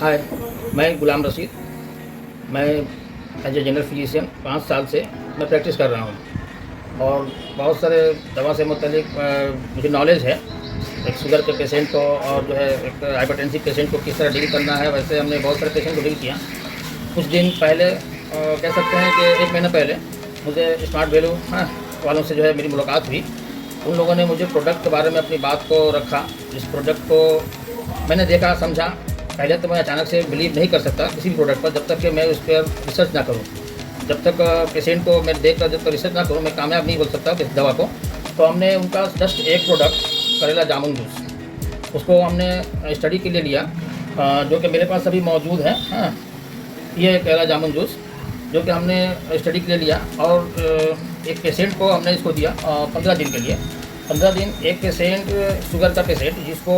हाय, मैं गुलाम रशीद। मैं as a general physician 5 साल से मैं प्रैक्टिस कर रहा हूँ और बहुत सारे दवा से मुतल्लिक मुझे नॉलेज है। एक शुगर के पेशेंट को और जो है एक हाइपरटेंसिव पेशेंट को किस तरह डील करना है, वैसे हमने बहुत सारे पेशेंट को डील किया। कुछ दिन पहले कह सकते हैं कि 1 महीना पहले मुझे स्मार्ट वैल्यू वालों से जो है मेरी मुलाकात हुई। उन लोगों ने मुझे प्रोडक्ट के बारे में अपनी बात को रखा। इस प्रोडक्ट को मैंने देखा, समझा। पहले तो मैं अचानक से बिलीव नहीं कर सकता किसी भी प्रोडक्ट पर जब तक कि मैं उस पर रिसर्च ना करूं। जब तक पेशेंट को मैं देख कर जब तक रिसर्च ना करूं, मैं कामयाब नहीं बोल सकता इस दवा को। तो हमने उनका जस्ट एक प्रोडक्ट करेला जामुन जूस, उसको हमने स्टडी के लिए लिया, जो कि मेरे पास अभी मौजूद है। ये करेला जामुन जूस जो कि हमने स्टडी के लिए लिया और एक पेशेंट को हमने इसको दिया 15 दिन के लिए। 15 दिन एक पेशेंट, शुगर का पेशेंट जिसको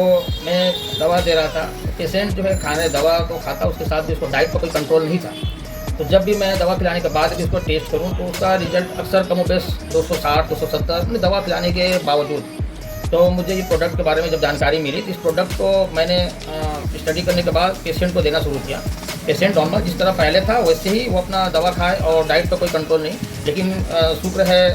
मैं दवा दे रहा था, पेशेंट जो है खाने दवा तो खाता, उसके साथ भी उसको डाइट का कोई कंट्रोल नहीं था। तो जब भी मैं दवा खिलाने के बाद भी इसको टेस्ट करूं तो उसका रिजल्ट अक्सर कम बेश 260 270 दवा खिलाने के बावजूद। तो मुझे ये प्रोडक्ट के बारे में जब जानकारी मिली, इस प्रोडक्ट को मैंने स्टडी करने के बाद पेशेंट को देना शुरू किया। पेशेंट नॉर्मल जिस तरह पहले था वैसे ही वो अपना दवा खाए और डाइट का कोई कंट्रोल नहीं। लेकिन शुक्र है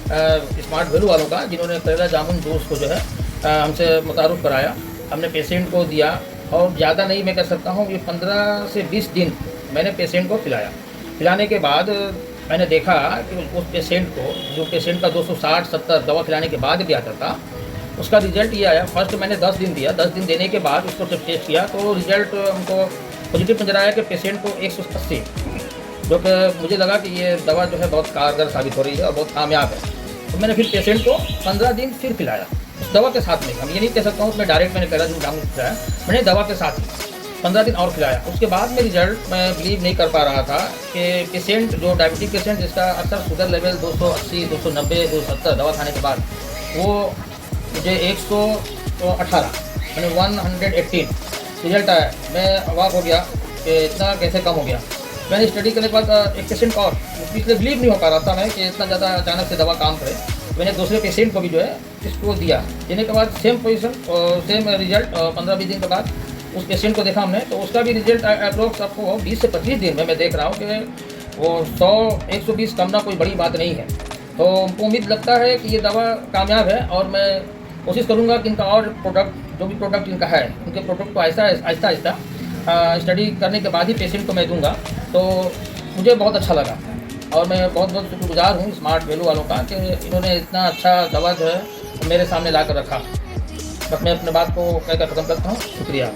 स्मार्ट वैल्यू वालों का, जिन्होंने करेला जामुन जूस को जो है हमसे मुतारुफ़ कराया। हमने पेशेंट को दिया और ज़्यादा नहीं मैं कह सकता हूँ, ये 15 से 20 दिन मैंने पेशेंट को खिलाया। खिलाने के बाद मैंने देखा कि उस पेशेंट को, जो पेशेंट का 260-70 दवा खिलाने के बाद भी आता था, उसका रिज़ल्ट ये आया। फर्स्ट मैंने 10 दिन दिया, 10 दिन देने के बाद उसको जब टेस्ट किया तो रिज़ल्ट हमको पॉजिटिव नजर आया कि पेशेंट को 180, जो कि मुझे लगा कि ये दवा जो है बहुत कारगर साबित हो रही है और बहुत कामयाब है। तो मैंने फिर पेशेंट को 15 दिन फिर खिलाया उस दवा के साथ में। हम ये नहीं कह सकता हूँ मैं डायरेक्ट मैंने करेला जामुन खिलाया, मैंने दवा के साथ ही 15 दिन और खिलाया। उसके बाद में रिजल्ट मैं बिलीव नहीं कर पा रहा था कि पेशेंट जो डायबिटिक पेशेंट जिसका अक्सर शुगर लेवल 280, 290, 270 दवा खाने के बाद, वो मुझे 118 मैंने 118 रिजल्ट आया। मैं अवाक हो गया कि इतना कैसे कम हो गया। मैंने स्टडी करने के बाद एक पेशेंट और, पिछले बिलीव नहीं हो पा रहा था मैं कि इतना ज़्यादा अचानक से दवा काम करे। मैंने दूसरे पेशेंट को भी जो है इसको दिया। देने के बाद सेम पोजीशन और सेम रिजल्ट 15-20 दिन के बाद उस पेशेंट को देखा हमने, तो उसका भी रिजल्ट अप्रोक्स आपको 20 से 25 दिन में मैं देख रहा हूँ कि वो 100-120 कम ना कोई बड़ी बात नहीं है। तो हमको उम्मीद लगता है कि ये दवा कामयाब है और मैं कोशिश करूँगा कि इनका और प्रोडक्ट, जो भी प्रोडक्ट इनका है, उनके प्रोडक्ट को आहिस्ता स्टडी करने के बाद ही पेशेंट को मैं दूंगा। तो मुझे बहुत अच्छा लगा और मैं बहुत बहुत शुक्रगुजार हूँ स्मार्ट वैल्यू वालों का कि इन्होंने इतना अच्छा दवा जो है मेरे सामने ला कर रखा। बस मैं अपने बात को कहकर ख़त्म करता हूँ। शुक्रिया।